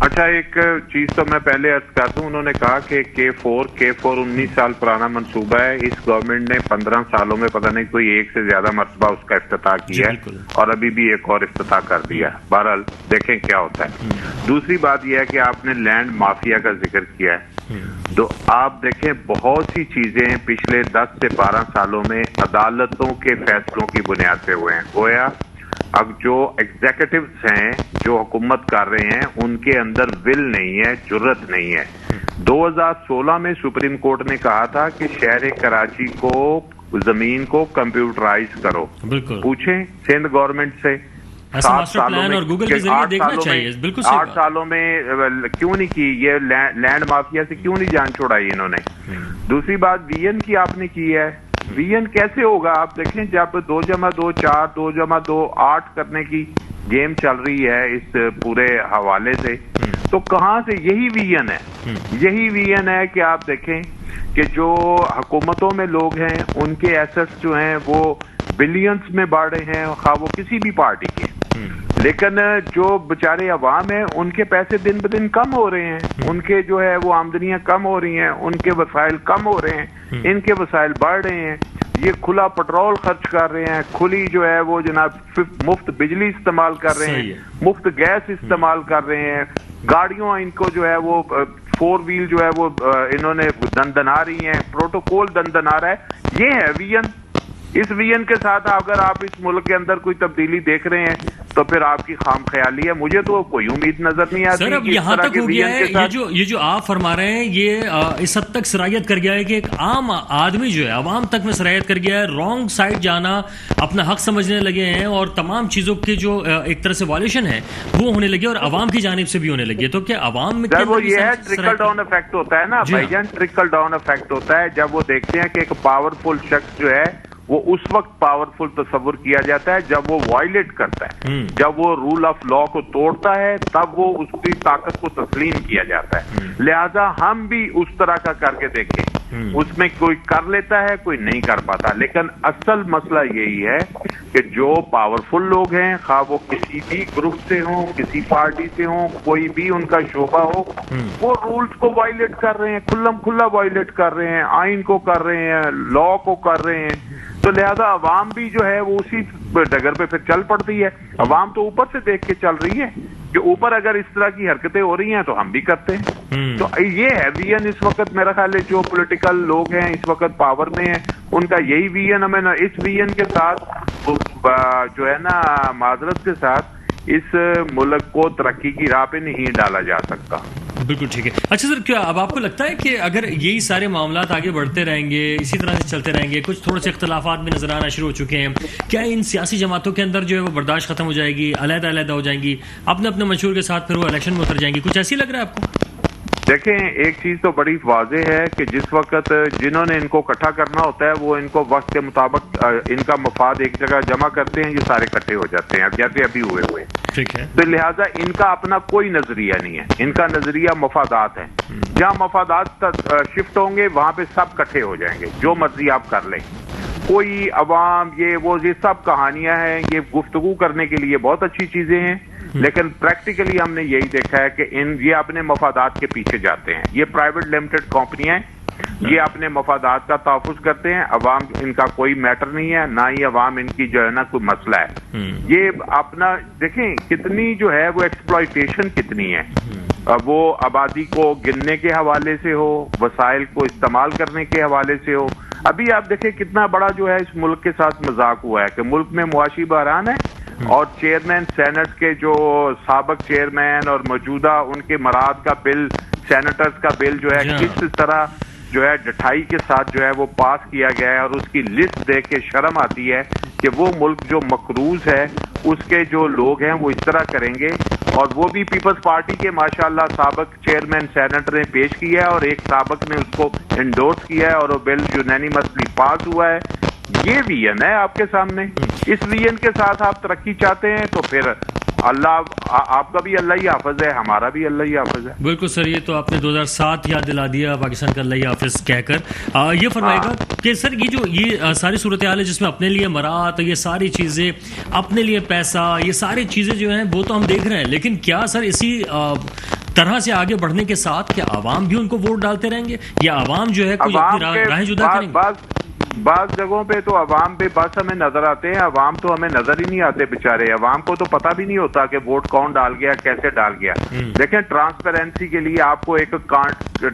اچھا, ایک چیز تو میں پہلے عرض کر دوں, انہوں نے کہا کہ K4 19 سال پرانا منصوبہ ہے. اس گورنمنٹ نے 15 سالوں میں پتہ نہیں کوئی ایک سے زیادہ مرتبہ اس کا افتتاح کیا ہے, اور ابھی بھی ایک اور افتتاح کر دیا. بہرحال دیکھیں کیا ہوتا ہے. دوسری بات یہ ہے کہ آپ نے لینڈ مافیا کا ذکر کیا ہے, تو آپ دیکھیں بہت سی چیزیں پچھلے 10 سے 12 سالوں میں عدالتوں کے فیصلوں کی بنیاد پہ ہوئے ہیں. گویا اب جو ایگزیکٹوز ہیں جو حکومت کر رہے ہیں ان کے اندر ول نہیں ہے, جرت نہیں ہے. 2016 میں سپریم کورٹ نے کہا تھا کہ شہر کراچی کو زمین کو کمپیوٹرائز کرو. پوچھیں سندھ گورنمنٹ سے, 7 سالوں میں 8 سالوں میں کیوں نہیں کی, یہ لینڈ مافیا سے کیوں نہیں جان چھوڑائی انہوں نے. دوسری بات وی این کی آپ نے کی ہے. وی این کیسے ہوگا؟ آپ دیکھیں جب 2+2 4 2+2 8 کرنے کی گیم چل رہی ہے اس پورے حوالے سے, تو کہاں سے یہی وی این ہے. یہی وی این ہے کہ آپ دیکھیں کہ جو حکومتوں میں لوگ ہیں ان کے ایسٹس جو ہیں وہ بلینز میں بڑھ رہے ہیں, خواہ وہ کسی بھی پارٹی کے, لیکن جو بچارے عوام ہیں ان کے پیسے دن بدن کم ہو رہے ہیں, ان کے جو ہے وہ آمدنیاں کم ہو رہی ہیں, ان کے وسائل کم ہو رہے ہیں, ان کے وسائل بڑھ رہے ہیں. یہ کھلا پٹرول خرچ کر رہے ہیں, کھلی جو ہے وہ جناب مفت بجلی استعمال کر رہے ہیں, مفت گیس استعمال کر رہے ہیں, گاڑیوں ان کو جو ہے وہ 4 ویل جو ہے وہ انہوں نے دندنا رہی ہیں, پروٹوکول دندنا رہا ہے. یہ ہے وی این. اس وی این کے ساتھ اگر آپ اس ملک کے اندر کوئی تبدیلی دیکھ رہے ہیں تو پھر آپ کی خام خیالی ہے. مجھے تو کوئی امید نظر نہیں آتی. سر اب یہاں تک ہو گیا ہے, یہ جو آپ فرما رہے ہیں یہ اس حد تک سرایت کر گیا ہے کہ ایک عام آدمی جو ہے عوام تک میں سرایت کر گیا ہے. رانگ سائڈ جانا, اپنا حق سمجھنے لگے ہیں, اور تمام چیزوں کے جو ایک طرح سے وائلیشن ہے وہ ہونے لگے, اور عوام کی جانب سے بھی ہونے لگے. تو کیا عوام میں وہ یہ ہے ٹرکل ڈاؤن افیکٹ ہوتا ہے نا بھائی جان, ٹرکل ڈاؤن افیکٹ ہوتا ہے جب وہ دیکھتے ہیں کہ ایک پاورفل شخص جو ہے وہ اس وقت پاورفل تصور کیا جاتا ہے جب وہ وائلیٹ کرتا ہے, جب وہ رول آف لا کو توڑتا ہے تب وہ اس کی طاقت کو تسلیم کیا جاتا ہے. لہذا ہم بھی اس طرح کا کر کے دیکھیں, اس میں کوئی کر لیتا ہے کوئی نہیں کر پاتا. لیکن اصل مسئلہ یہی ہے کہ جو پاورفل لوگ ہیں, خواہ وہ کسی بھی گروپ سے ہوں, کسی پارٹی سے ہوں, کوئی بھی ان کا شعبہ ہو, وہ رولز کو وائلیٹ کر رہے ہیں, کھلم کھلا وائلیٹ کر رہے ہیں, آئین کو کر رہے ہیں, لا کو کر رہے ہیں. تو لہذا عوام بھی جو ہے وہ اسی ڈگر پہ پھر چل پڑتی ہے. عوام تو اوپر سے دیکھ کے چل رہی ہے کہ اوپر اگر اس طرح کی حرکتیں ہو رہی ہیں تو ہم بھی کرتے ہیں. تو یہ ہے وی این. اس وقت میرا خیال ہے جو پولیٹیکل لوگ ہیں اس وقت پاور میں ہیں ان کا یہی وی این. ہمیں اس وی این کے ساتھ جو ہے نا معذرت کے ساتھ اس ملک کو ترقی کی راہ پہ نہیں ڈالا جا سکتا. بالکل ٹھیک ہے. اچھا سر, کیا اب آپ کو لگتا ہے کہ اگر یہی سارے معاملات آگے بڑھتے رہیں گے, اسی طرح سے چلتے رہیں گے, کچھ تھوڑے سے اختلافات بھی نظر آنا شروع ہو چکے ہیں, کیا ان سیاسی جماعتوں کے اندر جو ہے وہ برداشت ختم ہو جائے گی, علیحدہ علیحدہ ہو جائیں گی, اپنے اپنے منشور کے ساتھ پھر وہ الیکشن میں اتر جائیں گی؟ کچھ ایسی لگ رہا ہے آپ کو؟ دیکھیں ایک چیز تو بڑی واضح ہے کہ جس وقت جنہوں نے ان کو اکٹھا کرنا ہوتا ہے وہ ان کو وقت کے مطابق ان کا مفاد ایک جگہ جمع کرتے ہیں, یہ سارے اکٹھے ہو جاتے ہیں, اب جیسے ابھی ہوئے. ٹھیک ہے. تو لہٰذا ان کا اپنا کوئی نظریہ نہیں ہے, ان کا نظریہ مفادات ہے. جہاں مفادات شفٹ ہوں گے وہاں پہ سب اکٹھے ہو جائیں گے, جو مرضی آپ کر لیں. کوئی عوام یہ سب کہانیاں ہیں, یہ گفتگو کرنے کے لیے بہت اچھی چیزیں ہیں, لیکن پریکٹیکلی ہم نے یہی دیکھا ہے کہ یہ اپنے مفادات کے پیچھے جاتے ہیں. یہ پرائیویٹ لمیٹڈ کمپنیاں ہیں, یہ اپنے مفادات کا تحفظ کرتے ہیں. عوام ان کا کوئی میٹر نہیں ہے, نہ ہی عوام ان کی جو ہے نا کوئی مسئلہ ہے. یہ اپنا دیکھیں کتنی جو ہے وہ ایکسپلائٹیشن کتنی ہے, وہ آبادی کو گننے کے حوالے سے ہو, وسائل کو استعمال کرنے کے حوالے سے ہو. ابھی آپ دیکھیں کتنا بڑا جو ہے اس ملک کے ساتھ مذاق ہوا ہے کہ ملک میں معاشی بحران ہے اور چیئرمین سینٹ کے جو سابق چیئرمین اور موجودہ ان کے مراد کا بل, سینیٹرز کا بل جو ہے کس طرح جو ہے ڈٹھائی کے ساتھ جو ہے وہ پاس کیا گیا ہے, اور اس کی لسٹ دیکھ کے شرم آتی ہے کہ وہ ملک جو مقروض ہے اس کے جو لوگ ہیں وہ اس طرح کریں گے. اور وہ بھی پیپلز پارٹی کے ماشاءاللہ سابق چیئرمین سینیٹر نے پیش کیا ہے اور ایک سابق نے اس کو انڈورس کیا ہے اور وہ بل یونینیمسلی پاس ہوا ہے. یہ ویژن ہے آپ کے سامنے. اس ویژن کے ساتھ آپ ترقی چاہتے ہیں تو پھر اللہ آپ کا بھی اللہ ہی حافظ ہے, ہمارا بھی اللہ ہی حافظ ہے. بالکل سر, یہ تو آپ نے 2007 یاد دلا دیا پاکستان کا اللہ ہی حافظ کہہ کر. یہ فرمائے گا کہ سر یہ ساری صورتحال ہے جس میں اپنے لیے مراد, یہ ساری چیزیں, اپنے لیے پیسہ, یہ ساری چیزیں جو ہیں وہ تو ہم دیکھ رہے ہیں, لیکن کیا سر اسی طرح سے آگے بڑھنے کے ساتھ کیا عوام بھی ان کو ووٹ ڈالتے رہیں گے یا عوام جو ہے کوئی اپنی راہیں جدا کریں گے؟ بعض جگہوں پہ تو عوام پہ بس ہمیں نظر آتے ہیں, عوام تو ہمیں نظر ہی نہیں آتے بیچارے. عوام کو تو پتہ بھی نہیں ہوتا کہ ووٹ کون ڈال گیا, کیسے ڈال گیا. دیکھیں ٹرانسپیرنسی کے لیے آپ کو ایک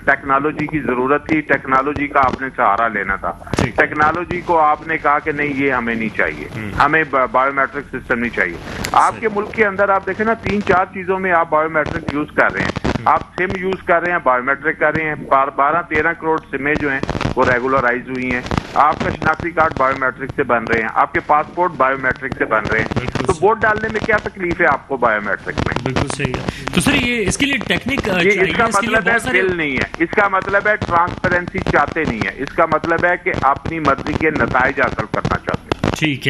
ٹیکنالوجی کی ضرورت تھی, ٹیکنالوجی کا آپ نے سہارا لینا تھا. ٹیکنالوجی کو آپ نے کہا کہ نہیں یہ ہمیں نہیں چاہیے, ہمیں بایو میٹرک سسٹم نہیں چاہیے. آپ کے ملک کے اندر آپ دیکھیں نا 3-4 چیزوں میں آپ بایو میٹرک یوز کر رہے ہیں. آپ سم یوز کر رہے ہیں, بایو میٹرک کر رہے ہیں. 12-13 کروڑ سمیں جو ہیں وہ ریگولرائز ہوئی ہیں. آپ کا شناختی کارڈ بایو میٹرک سے بن رہے ہیں, آپ کے پاسپورٹ بایو میٹرک سے بن رہے ہیں. تو ووٹ ڈالنے میں کیا تکلیف ہے آپ کو بایو میٹرک میں؟ بالکل صحیح ہے. تو سر یہ اس کے لیے ٹیکنیک اس کا مطلب ہے بل نہیں ہے, اس کا مطلب ہے ٹرانسپیرنسی چاہتے نہیں ہے, اس کا مطلب ہے کہ اپنی مرضی کے نتائج حاصل کرنا چاہتے ہیں. ٹھیک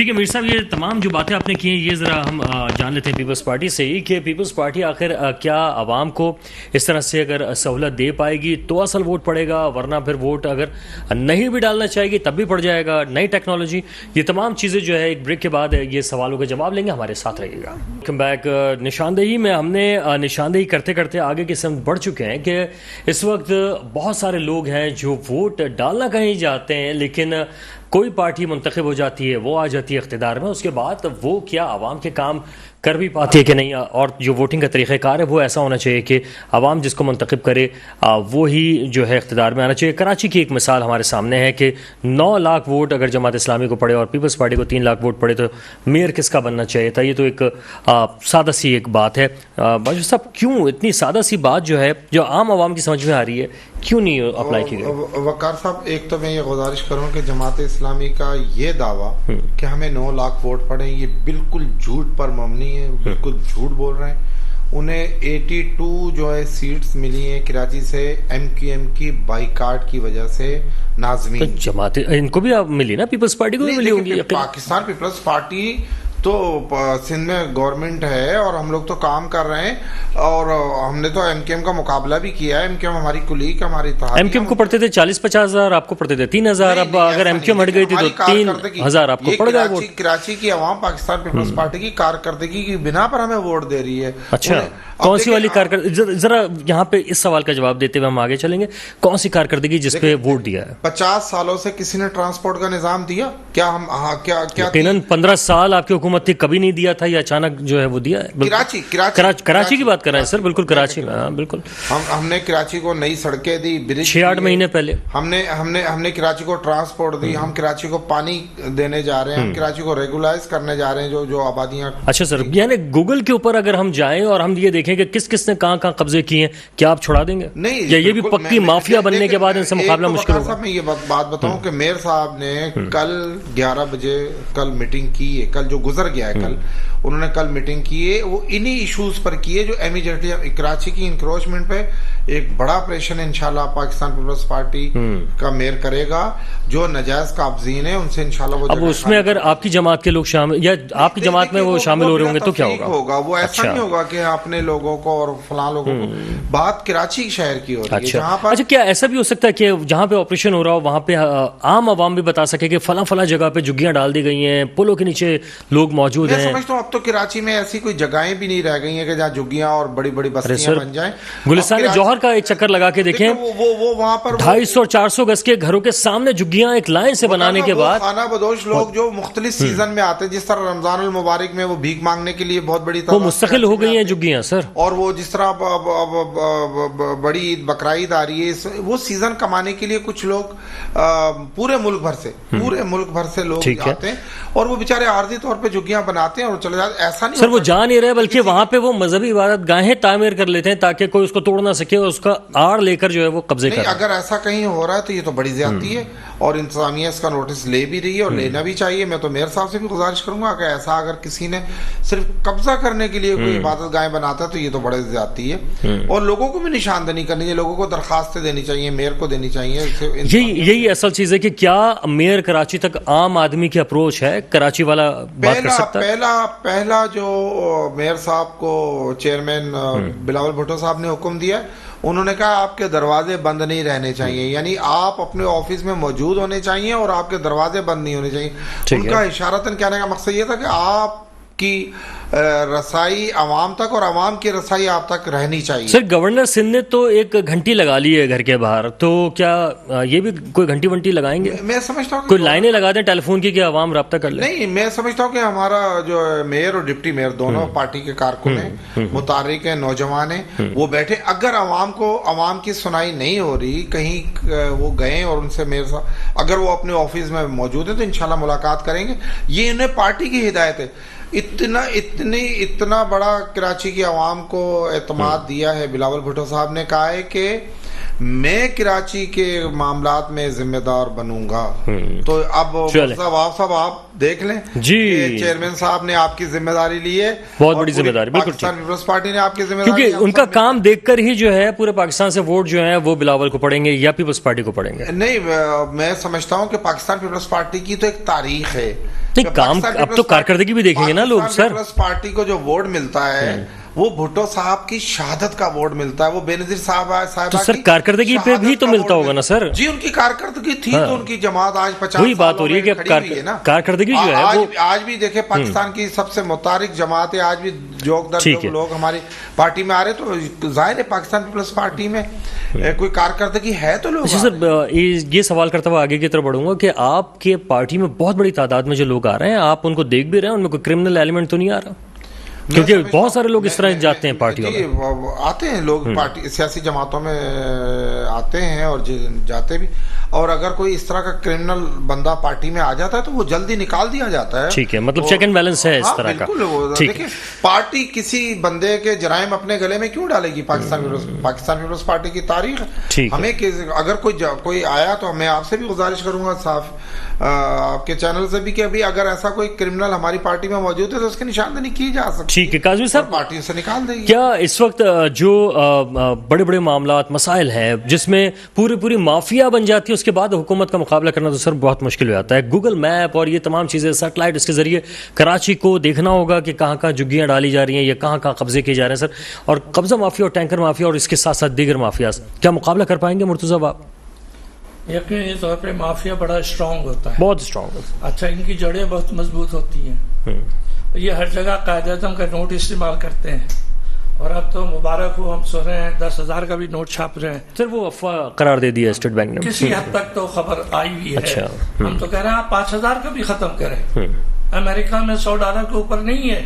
ہے میر صاحب, یہ تمام جو باتیں آپ نے کی ہیں یہ ذرا ہم جان لیتے ہیں پیپلز پارٹی سے ہی کہ پیپلز پارٹی آخر کیا عوام کو اس طرح سے اگر سہولت دے پائے گی تو اصل ووٹ پڑے گا, ورنہ پھر ووٹ اگر نہیں بھی ڈالنا چاہے گی تب بھی پڑ جائے گا. نئی ٹیکنالوجی, یہ تمام چیزیں جو ہے ایک بریک کے بعد یہ سوالوں کا جواب لیں گے, ہمارے ساتھ رہیے گا. Welcome back. نشاندہی میں ہم نے نشاندہی کرتے کرتے آگے کی سمت بڑھ چکے ہیں کہ اس وقت بہت سارے لوگ ہیں جو ووٹ ڈالنا کہیں جاتے ہیں, لیکن کوئی پارٹی منتخب ہو جاتی ہے, وہ آ جاتی ہے اقتدار میں, اس کے بعد وہ کیا عوام کے کام کر بھی پاتی ہے کہ نہیں, اور جو ووٹنگ کا طریقہ کار ہے وہ ایسا ہونا چاہیے کہ عوام جس کو منتخب کرے وہی جو ہے اقتدار میں آنا چاہیے. کراچی کی ایک مثال ہمارے سامنے ہے کہ 9 لاکھ ووٹ اگر جماعت اسلامی کو پڑے اور پیپلز پارٹی کو 3 لاکھ ووٹ پڑے تو میئر کس کا بننا چاہیے تھا. یہ تو ایک سادہ سی ایک بات ہے. باجوہ صاحب, کیوں اتنی سادہ سی بات جو ہے جو عام عوام کی سمجھ میں آ رہی ہے کیوں نہیں اپلائی کی گئی؟ وقار صاحب, ایک تو میں یہ گزارش کروں کہ جماعت اسلامی کا یہ دعویٰ کہ ہمیں 9 لاکھ ووٹ پڑے یہ بالکل جھوٹ پر مبنی ہے, بالکل جھوٹ بول رہے ہیں. انہیں 82 جو ہے سیٹس ملی ہیں کراچی سے ایم کیو ایم کی بائیکاٹ کی وجہ سے. ناظمین جماعت ان کو بھی ملی نا, پیپلز پارٹی کو بھی ملی ہوں گی. پاکستان پیپلز پارٹی تو سندھ میں گورنمنٹ ہے اور ہم لوگ تو کام کر رہے ہیں, اور ہم نے تو ایم کیو ایم کا مقابلہ بھی کیا ہے. ایم کیو ایم ہماری کلیگ, ہماری اتحاد. ایم کیو ایم کو پڑھتے تھے 40-50 ہزار, آپ کو پڑھتے تھے 3,000. اب اگر ایم کیو ایم ہٹ گئی تھی تو 3,000 آپ کو پڑ گیا ووٹ. کراچی کی عوام پاکستان پیپلز پارٹی کی کارکردگی کی بنا پر ہمیں ووٹ دے رہی ہے. اچھا, کون سی والی کارکردگی؟ ذرا یہاں پہ اس سوال کا جواب دیتے ہوئے ہم آگے چلیں گے. کون سی کارکردگی جس پہ ووٹ دیا ہے؟ 50 سالوں سے کسی نے ٹرانسپورٹ کا نظام دیا کیا؟ ہم کیا یقیناً 15 سال آپ کی حکومت تھی, کبھی نہیں دیا تھا یا اچانک جو ہے وہ دیا ہے؟ کراچی کی بات کر رہے ہیں سر, بالکل کراچی میں. ہاں بالکل, ہم نے کراچی کو نئی سڑکیں دی, 6-8 مہینے پہلے ہم نے کراچی کو ٹرانسپورٹ دی, ہم کراچی کو پانی دینے جا رہے ہیں, ہم کراچی کو ریگولائز کرنے جا رہے ہیں جو آبادیاں. اچھا سر, یعنی گوگل کے اوپر اگر ہم جائیں اور ہم یہ دیکھیں کہ کس کس نے کہاں کہاں قبضے کیے ہیں, کیا آپ چھڑا دیں گے؟ نہیں, یا یہ بھی پکی مافیا بننے کے بعد ان سے مقابلہ مشکل ہوگا؟ میں یہ بات بتاؤں کہ میئر صاحب نے کل 11 بجے کل میٹنگ کی ہے, کل جو گزر گیا ہے کل انہوں نے کل میٹنگ کی ہے, وہ انہی ایشوز پر کی ہے جو امیجیٹلی کراچی کی انکروچمنٹ پہ ایک بڑا آپریشن انشاءاللہ پاکستان پیپلز پارٹی کا میئر کرے گا. جو ناجائز قابضین ہیں ان سے انشاءاللہ وہ اب اس میں اگر آپ کی جماعت کے لوگ شامل یا آپ کی جماعت میں وہ شامل ہو رہے ہوں گے تو کیا ہوگا؟ وہ ایسا نہیں ہوگا کہ اپنے لوگوں کو اور فلاں لوگوں کو. بات کراچی شہر کی ہو رہی ہے جہاں پر. اچھا, کیا ایسا بھی ہو سکتا ہے کہ جہاں پہ آپریشن ہو رہا ہو وہاں پہ عام عوام بھی بتا سکے کہ فلاں جگہ پہ جھگیاں ڈال دی گئی ہیں, پلوں کے نیچے لوگ موجود ہیں؟ میں سمجھتا ہوں اب تو کراچی میں ایسی کوئی جگہیں بھی نہیں رہ گئی ہیں کہ جہاں جھگیاں اور بڑی بڑی بستیاں بن جائیں. گلستان جوہر کا ایک چکر لگا کے دیکھیں, وہ وہاں پر 250-400 گز کے گھروں کے سامنے جھگیاں ایک لائن سے بنانے کے بعد خانہ بدوش لوگ جو مختلف سیزن میں آتے ہیں, جس طرح رمضان المبارک میں وہ بھیک مانگنے کے لیے بہت بڑی وہ مستقل ہو گئی ہیں جھگیاں سر, اور وہ جس طرح بڑی عید بقرعید آ رہی ہے وہ سیزن کمانے کے لیے کچھ لوگ پورے ملک بھر سے لوگ آتے ہیں اور وہ بیچارے عارضی طور پہ جھگیاں بناتے ہیں اور چلے جاتے ہیں. ایسا نہیں سر وہ جا نہیں رہے بلکہ وہاں پہ وہ مذہبی عبادت گاہیں تعمیر کر لیتے ہیں تاکہ کوئی اس کو توڑ نہ سکے اور اس کا آڑ لے کر جو ہے وہ قبضے نہیں. کر. اگر ایسا کہیں ہو رہا ہے تو یہ تو بڑی زیادتی ہے اور انتظامیہ اس کا نوٹس لے بھی رہی ہے اور لینا بھی چاہیے. میں تو میئر صاحب سے بھی گزارش کروں گا کہ ایسا اگر کسی نے صرف قبضہ کرنے کے لیے کوئی عبادت گاہیں بناتا ہے تو یہ تو بڑی زیادتی ہے اور لوگوں کو بھی نشاندہی کرنی چاہیے, لوگوں کو درخواستیں دینی چاہیے, میئر کو دینی چاہیے. یہی اصل چیز ہے کہ کیا میئر کراچی تک عام آدمی کی اپروچ ہے, کراچی والا بات کر سکتا ہے؟ پہلا جو میئر صاحب کو چیئرمین بلاول بھٹو صاحب نے حکم دیا, انہوں نے کہا آپ کے دروازے بند نہیں رہنے چاہیے, یعنی آپ اپنے آفس میں موجود ہونے چاہیے اور آپ کے دروازے بند نہیں ہونے چاہیے. ان کا اشارتاً کہنے کا مقصد یہ تھا کہ آپ کی رسائی عوام تک اور عوام کی رسائی آپ تک رہنی چاہیے. سر گورنر سندھ نے تو ایک گھنٹی لگا لی ہے گھر کے باہر, تو کیا یہ بھی کوئی گھنٹی ونٹی لگائیں گے؟ میں سمجھتا ہوں کوئی لائنیں لگا دیں ٹیلی فون کی کہ عوام رابطہ کر لیں. نہیں, میں سمجھتا ہوں کہ ہمارا جو میئر اور ڈپٹی میئر دونوں پارٹی کے کارکن ہیں, متحرک ہیں, نوجوان ہیں, وہ بیٹھے. اگر عوام کی سنائی نہیں ہو رہی, کہیں وہ گئے اور ان سے میئر صاحب اگر وہ اپنے آفس میں موجود ہیں تو انشاءاللہ ملاقات کریں گے. یہ انہیں پارٹی کی ہدایت ہے. اتنا بڑا کراچی کی عوام کو اعتماد دیا ہے. بلاول بھٹو صاحب نے کہا ہے کہ میں کراچی کے معاملات میں ذمہ دار بنوں گا. تو اب صاحب آپ دیکھ لیں جی, چیئرمین صاحب نے آپ کی ذمہ داری لی ہے, بہت بڑی ذمہ داری. بالکل پاکستان پیپلز پارٹی نے آپ کی ذمہ داری, کیونکہ ان کا کام دیکھ کر ہی جو ہے پورے پاکستان سے ووٹ جو ہیں وہ بلاول کو پڑیں گے یا پیپلز پارٹی کو پڑیں گے. نہیں, میں سمجھتا ہوں کہ پاکستان پیپلز پارٹی کی تو ایک تاریخ ہے. نہیں, کام اب تو کارکردگی بھی دیکھیں گے نا لوگ. سر پیپلز پارٹی کو جو ووٹ ملتا ہے وہ بھٹو صاحب کی شہادت کا ووٹ ملتا ہے, وہ بے نظیر صاحب تو سر کارکردگی پہ بھی تو ملتا ہوگا نا سر. جی, ان کی کارکردگی تھی تو ان کی جماعت آج 50 وہی بات ہو رہی ہے کہ کارکردگی جو ہے وہ آج بھی دیکھیں پاکستان کی سب سے متحرک جماعت ہے, آج بھی جوک در لوگ ہماری پارٹی میں آ رہے, تو ظاہر ہے پاکستان پیپلز پارٹی میں کوئی کارکردگی ہے تو لوگ. سر یہ سوال کرتا ہوا آگے کی طرف بڑھوں گا کہ آپ کے پارٹی میں بہت بڑی تعداد میں جو لوگ آ رہے ہیں, آپ ان کو دیکھ بھی رہے ہیں, ان میں کوئی کرمنل ایلیمنٹ تو نہیں آ رہا؟ کیونکہ بہت سارے لوگ اس طرح جاتے ہیں پارٹیوں میں. آتے ہیں لوگ پارٹی سیاسی جماعتوں میں آتے ہیں اور جاتے بھی, اور اگر کوئی اس طرح کا کرمنل بندہ پارٹی میں آ جاتا ہے تو وہ جلدی نکال دیا جاتا ہے. ٹھیک ہے, مطلب چیک اینڈ بیلنس ہے اس طرح کا. دیکھیں پارٹی کسی بندے کے جرائم اپنے گلے میں کیوں ڈالے گی؟ پاکستان پیپلز پارٹی کی تاریخ ہمیں, اگر کوئی آیا تو میں آپ سے بھی گزارش کروں گا صاحب, آپ کے چینل سے بھی, کہ ابھی اگر ایسا کوئی کرمنل ہماری پارٹی میں موجود ہے تو اس کی نشاندہی کی جا سکتی. ٹھیک ہے کاظمی صاحب, پارٹی سے نکال دے گی. کیا اس وقت جو بڑے بڑے معاملات مسائل ہیں جس میں پوری مافیا بن جاتی ہے, اس کے بعد حکومت کا مقابلہ کرنا تو سر بہت مشکل ہو جاتا ہے. گوگل میپ اور یہ تمام چیزیں, سیٹلائٹ, اس کے ذریعے کراچی کو دیکھنا ہوگا کہ کہاں کہاں جھگیاں ڈالی جا رہی ہیں یا کہاں کہاں قبضے کیے جا رہے ہیں سر, اور قبضہ مافیا اور ٹینکر مافیا اور اس کے ساتھ ساتھ دیگر مافیا, کیا مقابلہ کر پائیں گے مرتضیٰ آپ؟ یقینی طور پہ مافیا بڑا اسٹرانگ ہوتا ہے, بہت اسٹرانگ ہوتا ہے. اچھا, ان کی جڑیں بہت مضبوط ہوتی ہیں. یہ ہر جگہ قائد اعظم کا نوٹ استعمال کرتے ہیں, اور اب تو مبارک ہو ہم سن رہے ہیں 10,000 کا بھی نوٹ چھاپ رہے ہیں. سر وہ افواہ قرار دے دیا اسٹیٹ بینک نے, کسی حد تک تو خبر آئی ہوئی ہے. اچھا, ہم تو کہہ رہے ہیں آپ 5,000 کا بھی ختم کریں. امریکہ میں $100 کے اوپر نہیں ہے,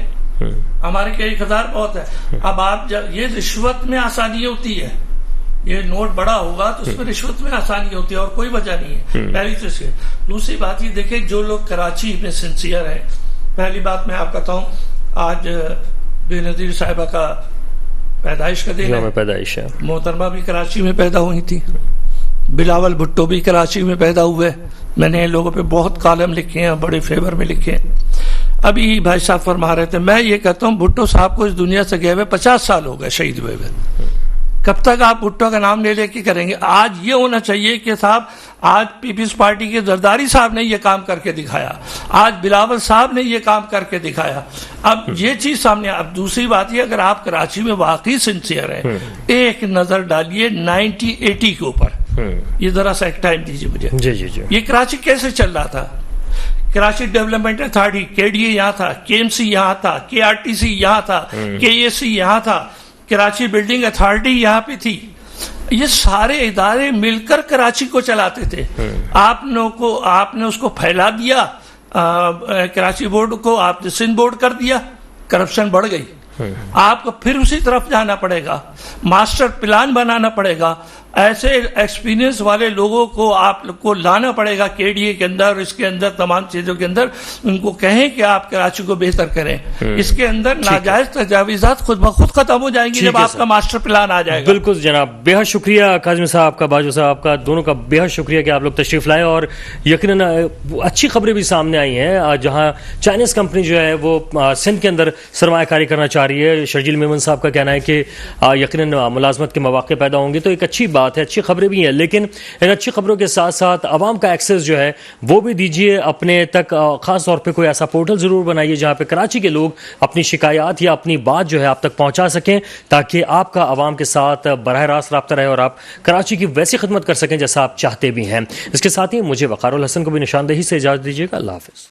ہمارے کے 1,000 بہت ہے. اب آپ یہ رشوت میں آسانی ہوتی ہے, یہ نوٹ بڑا ہوگا تو اس میں رشوت میں آسانی ہوتی ہے اور کوئی وجہ نہیں ہے. پہلی چیز. دوسری بات یہ دیکھیں, جو لوگ کراچی میں سنسیئر ہیں, پہلی بات میں آپ کہتا ہوں, آج بے نظیر صاحبہ کا پیدائش کا دن ہے, پیدائش ہے. محترمہ بھی کراچی میں پیدا ہوئی تھی, بلاول بھٹو بھی کراچی میں پیدا ہوئے. میں نے ان لوگوں پہ بہت کالم لکھے ہیں, بڑے فیور میں لکھے ہیں. ابھی بھائی صاحب فرما رہے تھے, میں یہ کہتا ہوں بھٹو صاحب کو اس دنیا سے گئے ہوئے 50 سال ہو گئے, شہید ہوئے ہوئے. کب تک آپ بھٹو کا نام لے کے کریں گے؟ آج یہ ہونا چاہیے کہ صاحب آج پیپلز پارٹی کے زرداری صاحب نے یہ کام کر کے دکھایا, آج بلاول صاحب نے یہ کام کر کے دکھایا. اب یہ چیز سامنے. اب دوسری بات یہ, اگر آپ کراچی میں واقعی سنسیئر ہیں, ایک نظر ڈالیے 1980 کے اوپر. یہ ذرا سا ایک ٹائم دیجیے مجھے. جی. یہ کراچی کیسے چل رہا تھا؟ کراچی ڈیولپمنٹ اتھارٹی, KDA یہاں تھا, KMC یہاں تھا, KRTC یہاں تھا, KAC یہاں تھا, کراچی بلڈنگ اتھارٹی یہاں پہ تھی. یہ سارے ادارے مل کر کراچی کو چلاتے تھے. آپ نے اس کو پھیلا دیا, کراچی بورڈ کو آپ نے سندھ بورڈ کر دیا, کرپشن بڑھ گئی. آپ کو پھر اسی طرف جانا پڑے گا، ماسٹر پلان بنانا پڑے گا، ایسے ایکسپیرینس والے لوگوں کو آپ کو لانا پڑے گا کے ڈی اے کے اندر، اس کے اندر تمام چیزوں کے اندر، ان کو کہیں کہ آپ کراچی کو بہتر کریں۔ اس کے اندر ناجائز تجاویزات خود بخود ختم ہو جائیں گی جب آپ کا ماسٹر پلان آ جائے گا۔ بالکل جناب، بے حد شکریہ کاظمی صاحب کا، باجوہ صاحب کا، دونوں کا بے حد شکریہ کہ آپ لوگ تشریف لائے، اور یقیناً اچھی خبریں بھی سامنے آئی ہیں، جہاں چائنیز کمپنی جو ہے وہ سندھ کے اندر سرمایہ کاری کرنا چاہ رہی ہے۔ شرجیل میمن صاحب کا کہنا ہے کہ یقیناً ملازمت کے مواقع پیدا ہوں گے، تو ایک اچھی بات ہے، اچھی خبریں بھی ہیں، لیکن ان اچھی خبروں کے ساتھ ساتھ عوام کا ایکسیس جو ہے وہ بھی دیجیے اپنے تک، خاص طور پہ کوئی ایسا پورٹل ضرور بنائیے جہاں پہ کراچی کے لوگ اپنی شکایات یا اپنی بات جو ہے آپ تک پہنچا سکیں، تاکہ آپ کا عوام کے ساتھ براہ راست رابطہ رہے اور آپ کراچی کی ویسی خدمت کر سکیں جیسا آپ چاہتے بھی ہیں۔ اس کے ساتھ ہی مجھے وقار الحسن کو بھی نشاندہی سے اجازت دیجیے گا۔ اللہ حافظ۔